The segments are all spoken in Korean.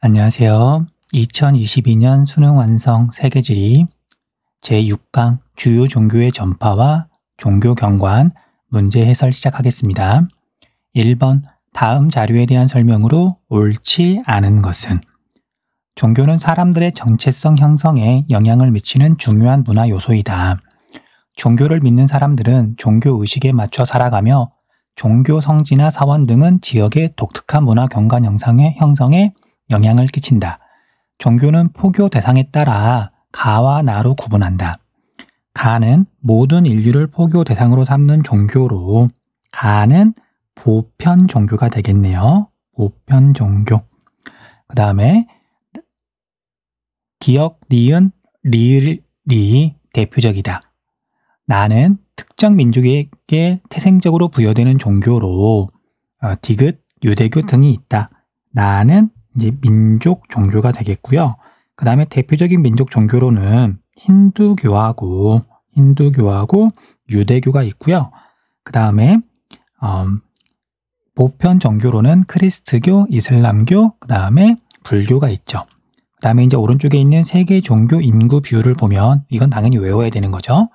안녕하세요. 2022년 수능 완성 세계지리 제6강 주요 종교의 전파와 종교 경관 문제 해설 시작하겠습니다. 1번 다음 자료에 대한 설명으로 옳지 않은 것은 종교는 사람들의 정체성 형성에 영향을 미치는 중요한 문화 요소이다. 종교를 믿는 사람들은 종교 의식에 맞춰 살아가며 종교 성지나 사원 등은 지역의 독특한 문화 경관 형성에 영향을 끼친다. 종교는 포교 대상에 따라 가와 나로 구분한다. 가는 모든 인류를 포교 대상으로 삼는 종교로 가는 보편 종교가 되겠네요. 보편 종교. 그 다음에 기역, 니은, 리을이 대표적이다. 나는 특정 민족에게 태생적으로 부여되는 종교로 디귿, 유대교 등이 있다. 나는 이제 민족 종교가 되겠고요. 그 다음에 대표적인 민족 종교로는 힌두교하고 유대교가 있고요. 그 다음에 보편 종교로는 크리스트교, 이슬람교, 그 다음에 불교가 있죠. 그 다음에 이제 오른쪽에 있는 세계 종교 인구 비율을 보면 이건 당연히 외워야 되는 거죠.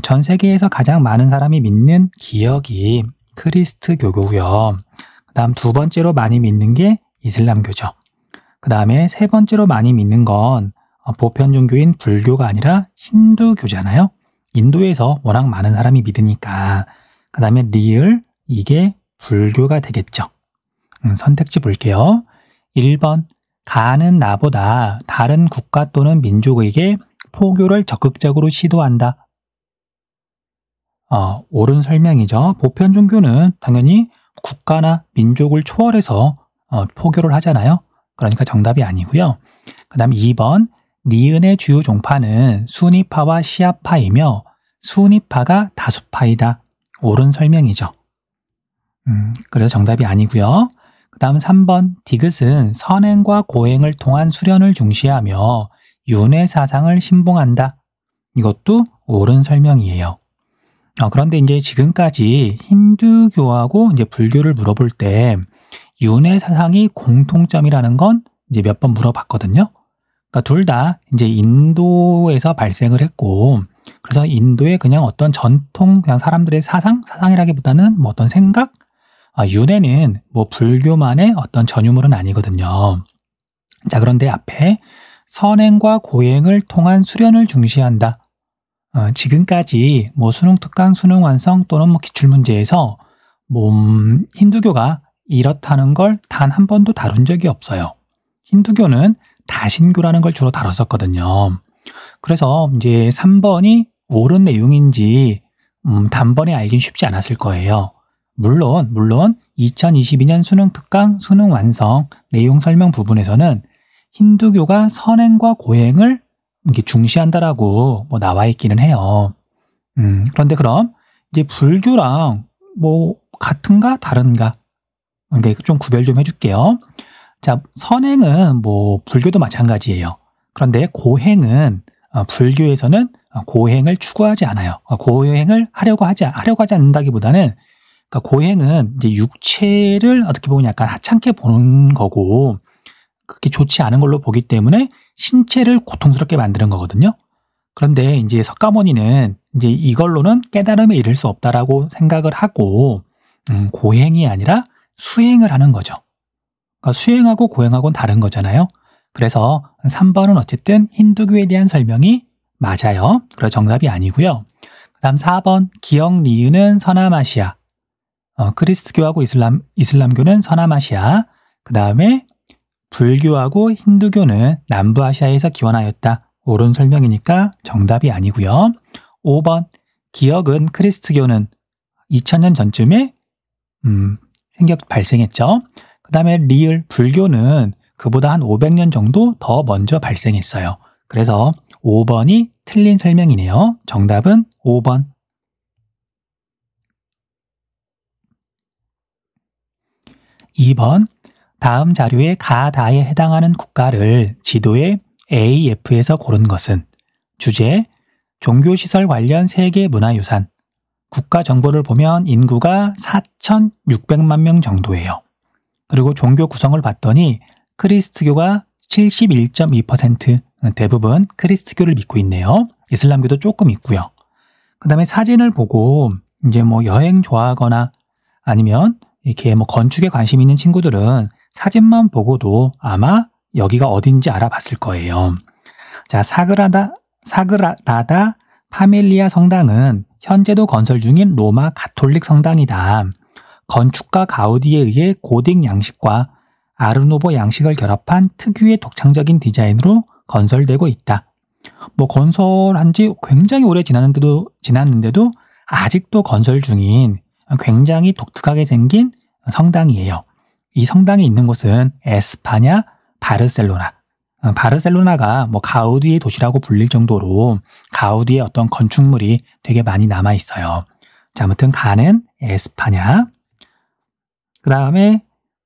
전 세계에서 가장 많은 사람이 믿는 기역이 크리스트교고요. 그 다음 두 번째로 많이 믿는 게 이슬람교죠. 그 다음에 세 번째로 많이 믿는 건 보편 종교인 불교가 아니라 힌두교잖아요. 인도에서 워낙 많은 사람이 믿으니까. 그 다음에 리을, 이게 불교가 되겠죠. 선택지 볼게요. 1번, 가는 나보다 다른 국가 또는 민족에게 포교를 적극적으로 시도한다. 옳은 설명이죠. 보편 종교는 당연히 국가나 민족을 초월해서 포교를 하잖아요. 그러니까 정답이 아니고요. 그 다음 2번, 니은의 주요 종파는 수니파와 시아파이며 수니파가 다수파이다. 옳은 설명이죠. 그래서 정답이 아니고요. 그 다음 3번, 디귿은 선행과 고행을 통한 수련을 중시하며 윤회 사상을 신봉한다. 이것도 옳은 설명이에요. 그런데 이제 지금까지 힌두교하고 이제 불교를 물어볼 때 윤회 사상이 공통점이라는 건 이제 몇 번 물어봤거든요. 그러니까 둘 다 이제 인도에서 발생을 했고, 그래서 인도의 그냥 어떤 전통, 그냥 사람들의 사상이라기보다는 뭐 어떤 생각? 윤회는 뭐 불교만의 어떤 전유물은 아니거든요. 자, 그런데 앞에 선행과 고행을 통한 수련을 중시한다. 지금까지 뭐 수능 특강, 수능 완성 또는 뭐 기출문제에서 힌두교가 이렇다는 걸 단 한 번도 다룬 적이 없어요. 힌두교는 다신교라는 걸 주로 다뤘었거든요. 그래서 이제 3번이 옳은 내용인지 단번에 알긴 쉽지 않았을 거예요. 물론 2022년 수능 특강, 수능 완성 내용 설명 부분에서는 힌두교가 선행과 고행을 이게 중시한다라고 뭐 나와 있기는 해요. 그런데 그럼 이제 불교랑 뭐 같은가 다른가? 그러니까 좀 구별 좀 해줄게요. 자, 선행은 뭐 불교도 마찬가지예요. 그런데 고행은 불교에서는 고행을 추구하지 않아요. 고행을 하려고 하지 않는다기보다는 그러니까 고행은 이제 육체를 어떻게 보면 약간 하찮게 보는 거고 그렇게 좋지 않은 걸로 보기 때문에 신체를 고통스럽게 만드는 거거든요. 그런데 이제 석가모니는 이제 이걸로는 깨달음에 이를 수 없다라고 생각을 하고 고행이 아니라 수행을 하는 거죠. 그러니까 수행하고 고행하고는 다른 거잖아요. 그래서 3번은 어쨌든 힌두교에 대한 설명이 맞아요. 그래서 정답이 아니고요. 그 다음 4번, 기역, 니은은 서남아시아. 크리스트교하고 이슬람교는 서남아시아. 그 다음에 불교하고 힌두교는 남부아시아에서 기원하였다. 옳은 설명이니까 정답이 아니고요. 5번, 크리스트교는 2000년 전쯤에 발생했죠. 그 다음에 리을, 불교는 그보다 한 500년 정도 더 먼저 발생했어요. 그래서 5번이 틀린 설명이네요. 정답은 5번. 2번, 다음 자료의 가다에 해당하는 국가를 지도에 AF에서 고른 것은 주제, 종교시설 관련 세계 문화유산. 국가 정보를 보면 인구가 4,600만 명 정도예요. 그리고 종교 구성을 봤더니 크리스트교가 71.2% 대부분 크리스트교를 믿고 있네요. 이슬람교도 조금 있고요. 그 다음에 사진을 보고 이제 뭐 여행 좋아하거나 아니면 이렇게 뭐 건축에 관심 있는 친구들은 사진만 보고도 아마 여기가 어딘지 알아봤을 거예요. 자, 사그라다 파밀리아 성당은 현재도 건설 중인 로마 가톨릭 성당이다. 건축가 가우디에 의해 고딕 양식과 아르누보 양식을 결합한 특유의 독창적인 디자인으로 건설되고 있다. 뭐 건설한 지 굉장히 오래 지났는데도 아직도 건설 중인 굉장히 독특하게 생긴 성당이에요. 이 성당이 있는 곳은 에스파냐, 바르셀로나. 바르셀로나가 뭐 가우디의 도시라고 불릴 정도로 가우디의 어떤 건축물이 되게 많이 남아 있어요. 자, 아무튼 가는 에스파냐. 그 다음에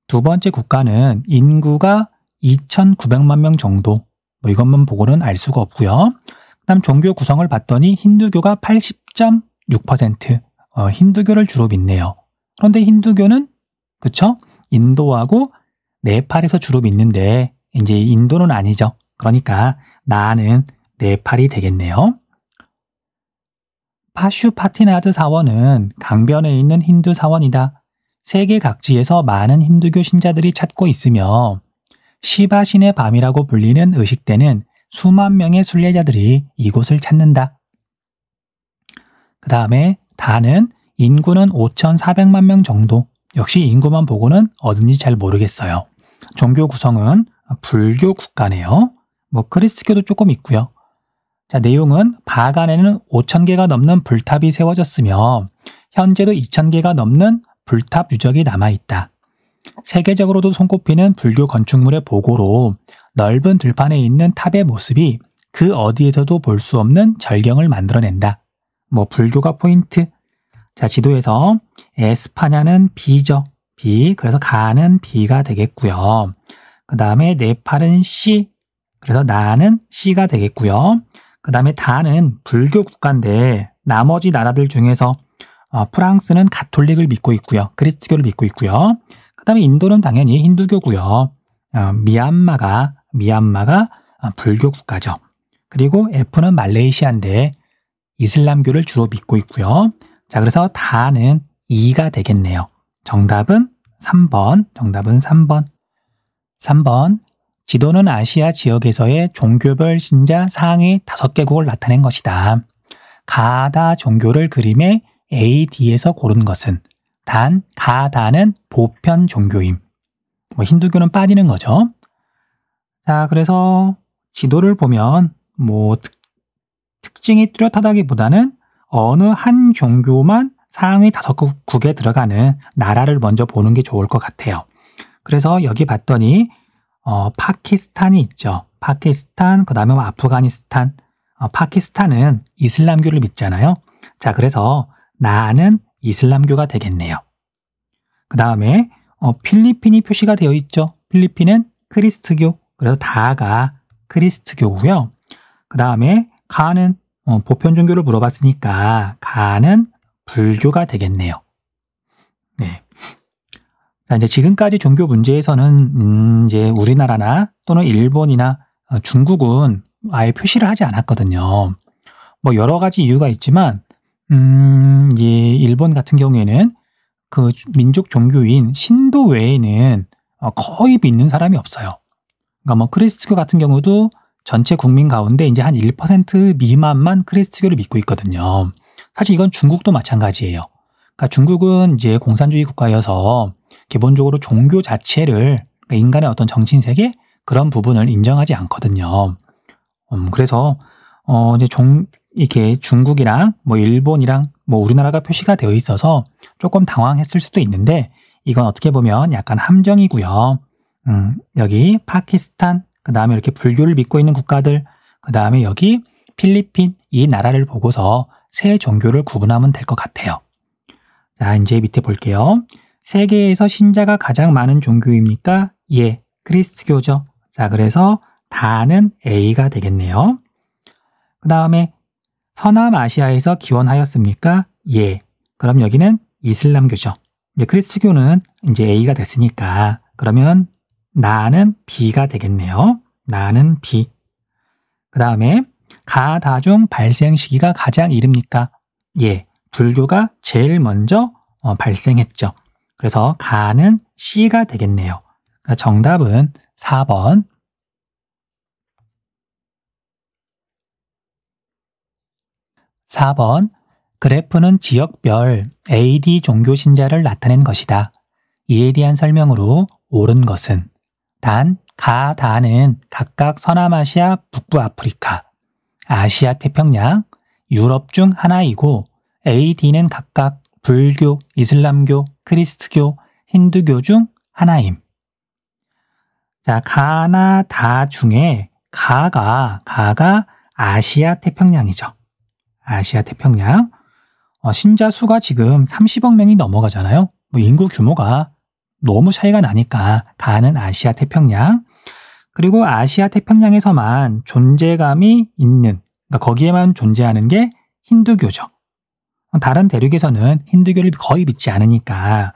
두 번째 국가는 인구가 2,900만 명 정도. 뭐 이것만 보고는 알 수가 없고요. 그다음 종교 구성을 봤더니 힌두교가 80.6%. 힌두교를 주로 믿네요. 그런데 힌두교는 그쵸? 인도하고 네팔에서 주로 믿는데 이제 인도는 아니죠. 그러니까 나는 네팔이 되겠네요. 파슈파티나드 사원은 강변에 있는 힌두 사원이다. 세계 각지에서 많은 힌두교 신자들이 찾고 있으며 시바신의 밤이라고 불리는 의식 때는 수만 명의 순례자들이 이곳을 찾는다. 그 다음에 다는 인구는 5,400만 명 정도. 역시 인구만 보고는 어딘지 잘 모르겠어요. 종교 구성은 불교 국가네요. 뭐 크리스트교도 조금 있고요. 자, 내용은 바간에는 5,000개가 넘는 불탑이 세워졌으며 현재도 2,000개가 넘는 불탑 유적이 남아있다. 세계적으로도 손꼽히는 불교 건축물의 보고로 넓은 들판에 있는 탑의 모습이 그 어디에서도 볼 수 없는 절경을 만들어낸다. 뭐 불교가 포인트. 자, 지도에서 에스파냐는 B죠. B. 그래서 가는 B가 되겠고요. 그 다음에 네팔은 C. 그래서 나는 C가 되겠고요. 그 다음에 다는 불교 국가인데 나머지 나라들 중에서 프랑스는 가톨릭을 믿고 있고요. 크리스트교를 믿고 있고요. 그 다음에 인도는 당연히 힌두교고요. 미얀마가 불교 국가죠. 그리고 F는 말레이시아인데 이슬람교를 주로 믿고 있고요. 자, 그래서 다는 2가 되겠네요. 정답은 3번. 정답은 3번. 3번. 지도는 아시아 지역에서의 종교별 신자 상위 5개국을 나타낸 것이다. 가다 종교를 그림에 AD에서 고른 것은 단, 가다는 보편 종교임. 뭐 힌두교는 빠지는 거죠. 자, 그래서 지도를 보면 뭐 특징이 뚜렷하다기보다는 어느 한 종교만 상위 5국에 들어가는 나라를 먼저 보는 게 좋을 것 같아요. 그래서 여기 봤더니 파키스탄이 있죠. 파키스탄, 그 다음에 아프가니스탄. 파키스탄은 이슬람교를 믿잖아요. 자, 그래서 나는 이슬람교가 되겠네요. 그 다음에 필리핀이 표시가 되어 있죠. 필리핀은 크리스트교. 그래서 다가 크리스트교고요. 그 다음에 가는 보편 종교를 물어봤으니까 가는 불교가 되겠네요. 네. 자, 이제 지금까지 종교 문제에서는 이제 우리나라나 또는 일본이나 중국은 아예 표시를 하지 않았거든요. 뭐 여러 가지 이유가 있지만 이제 일본 같은 경우에는 그 민족 종교인 신도 외에는 거의 믿는 사람이 없어요. 그러니까 뭐 크리스트교 같은 경우도 전체 국민 가운데 이제 한 1% 미만만 크리스트교를 믿고 있거든요. 사실 이건 중국도 마찬가지예요. 그러니까 중국은 이제 공산주의 국가여서 기본적으로 종교 자체를 그러니까 인간의 어떤 정신세계 그런 부분을 인정하지 않거든요. 그래서 이제 이렇게 중국이랑 뭐 일본이랑 뭐 우리나라가 표시가 되어 있어서 조금 당황했을 수도 있는데 이건 어떻게 보면 약간 함정이고요. 여기 파키스탄, 그 다음에 이렇게 불교를 믿고 있는 국가들, 그 다음에 여기 필리핀 이 나라를 보고서 세 종교를 구분하면 될 것 같아요. 자, 이제 밑에 볼게요. 세계에서 신자가 가장 많은 종교입니까? 예, 크리스트교죠. 자, 그래서 다는 A가 되겠네요. 그 다음에 서남아시아에서 기원하였습니까? 예. 그럼 여기는 이슬람교죠. 이제 크리스트교는 이제 A가 됐으니까 그러면 나는 B가 되겠네요. 나는 B. 그 다음에 가, 다 중 발생 시기가 가장 이릅니까? 예, 불교가 제일 먼저 발생했죠. 그래서 가는 C가 되겠네요. 그러니까 정답은 4번. 4번. 그래프는 지역별 AD 종교 신자를 나타낸 것이다. 이에 대한 설명으로 옳은 것은 단, 가, 다는 각각 서남아시아, 북부 아프리카, 아시아 태평양, 유럽 중 하나이고 AD는 각각 불교, 이슬람교, 크리스트교, 힌두교 중 하나임. 자, 가나 다 중에 가가 아시아 태평양이죠. 아시아 태평양. 신자 수가 지금 30억 명이 넘어가잖아요. 뭐 인구 규모가 너무 차이가 나니까 가는 아시아 태평양. 그리고 아시아 태평양에서만 존재감이 있는, 그러니까 거기에만 존재하는 게 힌두교죠. 다른 대륙에서는 힌두교를 거의 믿지 않으니까.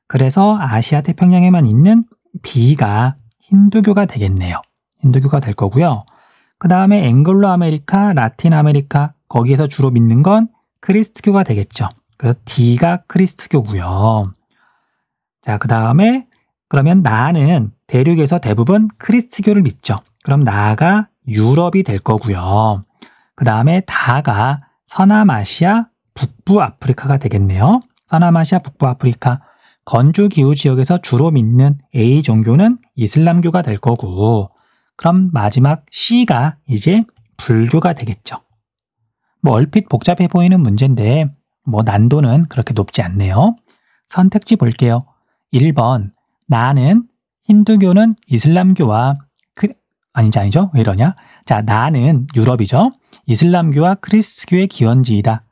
그래서 아시아 태평양에만 있는 B가 힌두교가 되겠네요. 힌두교가 될 거고요. 그 다음에 앵글로 아메리카, 라틴 아메리카, 거기에서 주로 믿는 건 크리스트교가 되겠죠. 그래서 D가 크리스트교고요. 자, 그 다음에 그러면 나는 대륙에서 대부분 크리스트교를 믿죠. 그럼 나가 유럽이 될 거고요. 그 다음에 다가 서남아시아, 북부 아프리카가 되겠네요. 서남아시아, 북부 아프리카. 건주 기후 지역에서 주로 믿는 A 종교는 이슬람교가 될 거고, 그럼 마지막 C가 이제 불교가 되겠죠. 뭐 얼핏 복잡해 보이는 문제인데 뭐 난도는 그렇게 높지 않네요. 선택지 볼게요. 1번, 나는 힌두교는 이슬람교와 아니죠? 왜 이러냐? 자, 나는 유럽이죠. 이슬람교와 크리스트교의 기원지이다.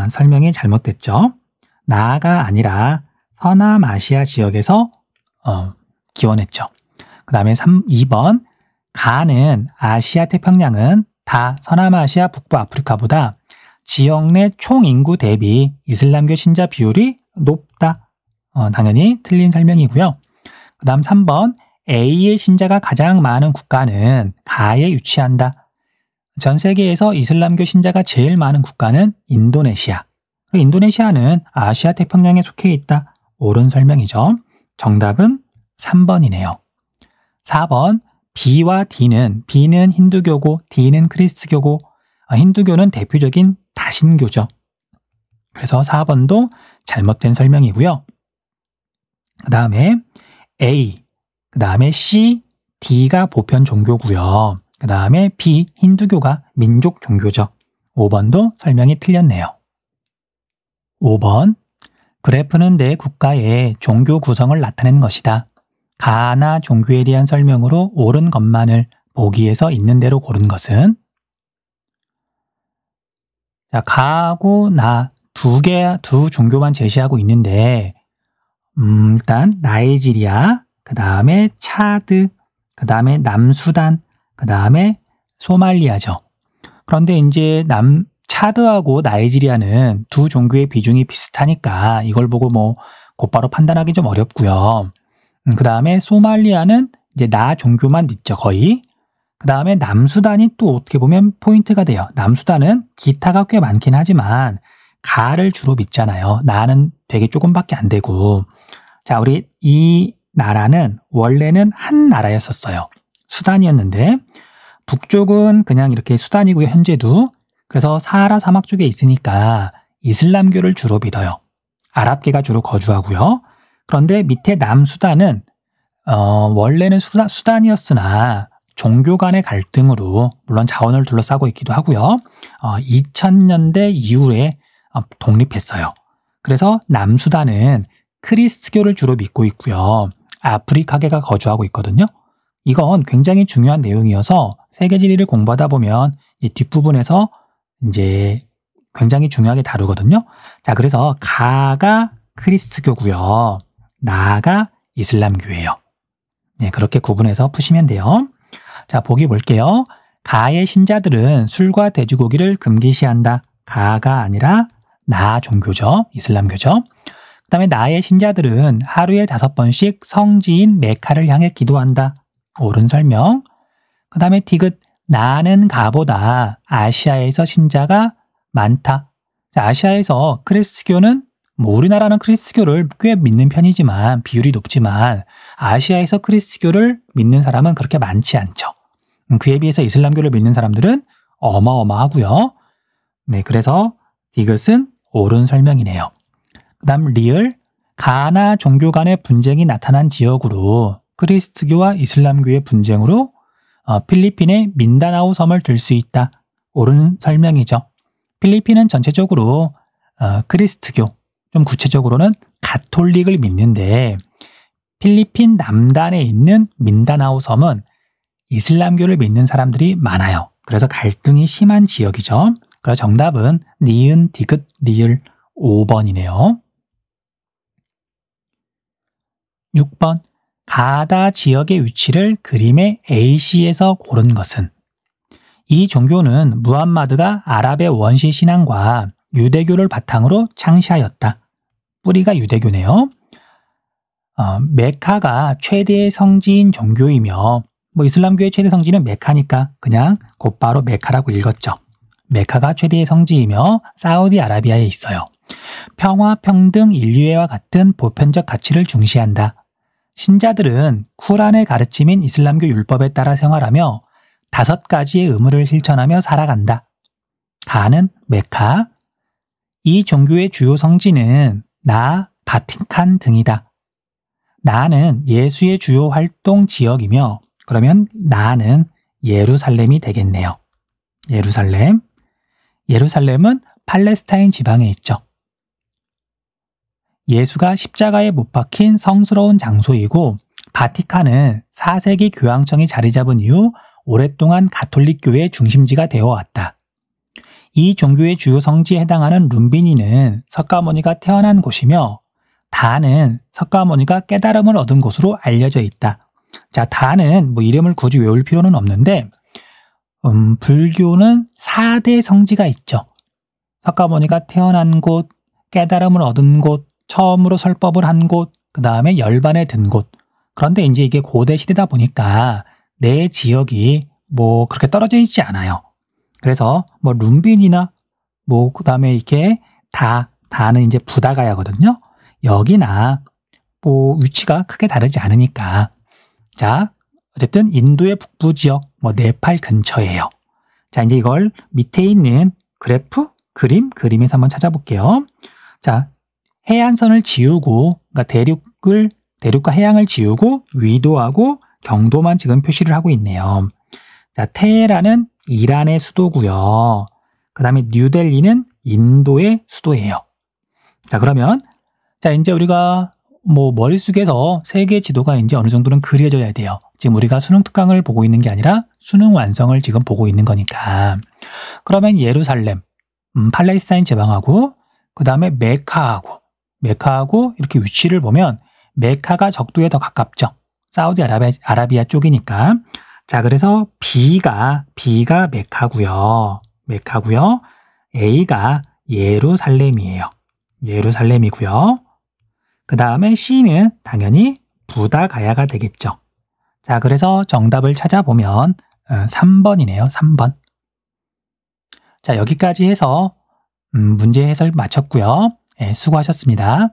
설명이 잘못됐죠. 나가 아니라 서남아시아 지역에서 기원했죠. 그 다음에 2번, 가는 아시아 태평양은 다 서남아시아 북부 아프리카보다 지역 내 총인구 대비 이슬람교 신자 비율이 높다. 당연히 틀린 설명이고요. 그 다음 3번, A의 신자가 가장 많은 국가는 가에 위치한다. 전 세계에서 이슬람교 신자가 제일 많은 국가는 인도네시아. 인도네시아는 아시아 태평양에 속해 있다. 옳은 설명이죠. 정답은 3번이네요. 4번, B와 B는 힌두교고 D는 크리스트교고 힌두교는 대표적인 다신교죠. 그래서 4번도 잘못된 설명이고요. 그 다음에 A, 그 다음에 C, D가 보편 종교고요. 그 다음에 B, 힌두교가 민족 종교죠. 5번도 설명이 틀렸네요. 5번, 그래프는 내 국가의 종교 구성을 나타낸 것이다. 가나 종교에 대한 설명으로 옳은 것만을 보기에서 있는 대로 고른 것은? 자, 가하고 나 두 종교만 제시하고 있는데 일단 나이지리아, 그 다음에 차드, 그 다음에 남수단, 그 다음에 소말리아죠. 그런데 이제 차드하고 나이지리아는 두 종교의 비중이 비슷하니까 이걸 보고 뭐 곧바로 판단하기 좀 어렵고요. 그 다음에 소말리아는 이제 나 종교만 믿죠, 거의. 그 다음에 남수단이 또 어떻게 보면 포인트가 돼요. 남수단은 기타가 꽤 많긴 하지만 가를 주로 믿잖아요. 나는 되게 조금밖에 안 되고. 자, 우리 이 나라는 원래는 한 나라였었어요. 수단이었는데 북쪽은 그냥 이렇게 수단이고요, 현재도. 그래서 사하라 사막 쪽에 있으니까 이슬람교를 주로 믿어요. 아랍계가 주로 거주하고요. 그런데 밑에 남수단은 원래는 수단이었으나 종교 간의 갈등으로 물론 자원을 둘러싸고 있기도 하고요. 2000년대 이후에 독립했어요. 그래서 남수단은 크리스트교를 주로 믿고 있고요. 아프리카계가 거주하고 있거든요. 이건 굉장히 중요한 내용이어서 세계지리를 공부하다 보면 이 뒷부분에서 이제 굉장히 중요하게 다루거든요. 자, 그래서 가가 크리스트교고요. 나가 이슬람교예요. 네, 그렇게 구분해서 푸시면 돼요. 자, 보기 볼게요. 가의 신자들은 술과 돼지고기를 금기시한다. 가가 아니라 나 종교죠. 이슬람교죠. 그 다음에 나의 신자들은 하루에 5번씩 성지인 메카를 향해 기도한다. 옳은 설명. 그 다음에 디귿, 나는 가보다 아시아에서 신자가 많다. 자, 아시아에서 크리스교는 우리나라는 크리스교를 꽤 믿는 편이지만 비율이 높지만 아시아에서 크리스교를 믿는 사람은 그렇게 많지 않죠. 그에 비해서 이슬람교를 믿는 사람들은 어마어마하고요. 네, 그래서 디귿은 옳은 설명이네요. 그 다음 리을, 가나 종교 간의 분쟁이 나타난 지역으로 크리스트교와 이슬람교의 분쟁으로 필리핀의 민다나오 섬을 들 수 있다. 옳은 설명이죠. 필리핀은 전체적으로 크리스트교, 좀 구체적으로는 가톨릭을 믿는데 필리핀 남단에 있는 민다나오 섬은 이슬람교를 믿는 사람들이 많아요. 그래서 갈등이 심한 지역이죠. 그래서 정답은 니은, 디귿, 리을 5번이네요. 6번, 가다 지역의 위치를 그림의 A씨에서 고른 것은? 이 종교는 무함마드가 아랍의 원시 신앙과 유대교를 바탕으로 창시하였다. 뿌리가 유대교네요. 메카가 최대의 성지인 종교이며 이슬람교의 최대 성지는 메카니까 그냥 곧바로 메카라고 읽었죠. 메카가 최대의 성지이며 사우디아라비아에 있어요. 평화, 평등, 인류애와 같은 보편적 가치를 중시한다. 신자들은 쿠란의 가르침인 이슬람교 율법에 따라 생활하며 5가지의 의무를 실천하며 살아간다. 가는 메카. 이 종교의 주요 성지는 바티칸 등이다. 나는 예수의 주요 활동 지역이며 그러면 나는 예루살렘이 되겠네요. 예루살렘. 예루살렘은 팔레스타인 지방에 있죠. 예수가 십자가에 못 박힌 성스러운 장소이고 바티칸은 4세기 교황청이 자리 잡은 이후 오랫동안 가톨릭교의 중심지가 되어 왔다. 이 종교의 주요 성지에 해당하는 룸비니는 석가모니가 태어난 곳이며 다는 석가모니가 깨달음을 얻은 곳으로 알려져 있다. 자, 다는 이름을 굳이 외울 필요는 없는데 불교는 4대 성지가 있죠. 석가모니가 태어난 곳, 깨달음을 얻은 곳, 처음으로 설법을 한 곳, 그 다음에 열반에 든 곳. 그런데 이제 이게 고대 시대다 보니까 내 지역이 그렇게 떨어져 있지 않아요. 그래서 룸빈이나 그 다음에 이렇게 다는 이제 부다가야거든요. 여기나 위치가 크게 다르지 않으니까. 자, 어쨌든 인도의 북부 지역, 네팔 근처예요. 자, 이제 이걸 밑에 있는 그래프, 그림에서 한번 찾아볼게요. 자, 해안선을 지우고, 그러니까 대륙과 해양을 지우고 위도하고 경도만 지금 표시를 하고 있네요. 자, 테헤란은 이란의 수도고요. 그 다음에 뉴델리는 인도의 수도예요. 자, 그러면 이제 우리가 머릿속에서 세계 지도가 이제 어느 정도는 그려져야 돼요. 지금 우리가 수능 특강을 보고 있는 게 아니라 수능 완성을 지금 보고 있는 거니까. 그러면 예루살렘, 팔레스타인 지방하고 그 다음에 메카하고 이렇게 위치를 보면 메카가 적도에 더 가깝죠. 사우디아라비아 쪽이니까. 자, 그래서 B가 메카고요. A가 예루살렘이에요. 예루살렘이고요. 그 다음에 C는 당연히 부다가야가 되겠죠. 자, 그래서 정답을 찾아보면 3번이네요. 3번. 자, 여기까지 해서 문제 해설 마쳤고요. 네, 수고하셨습니다.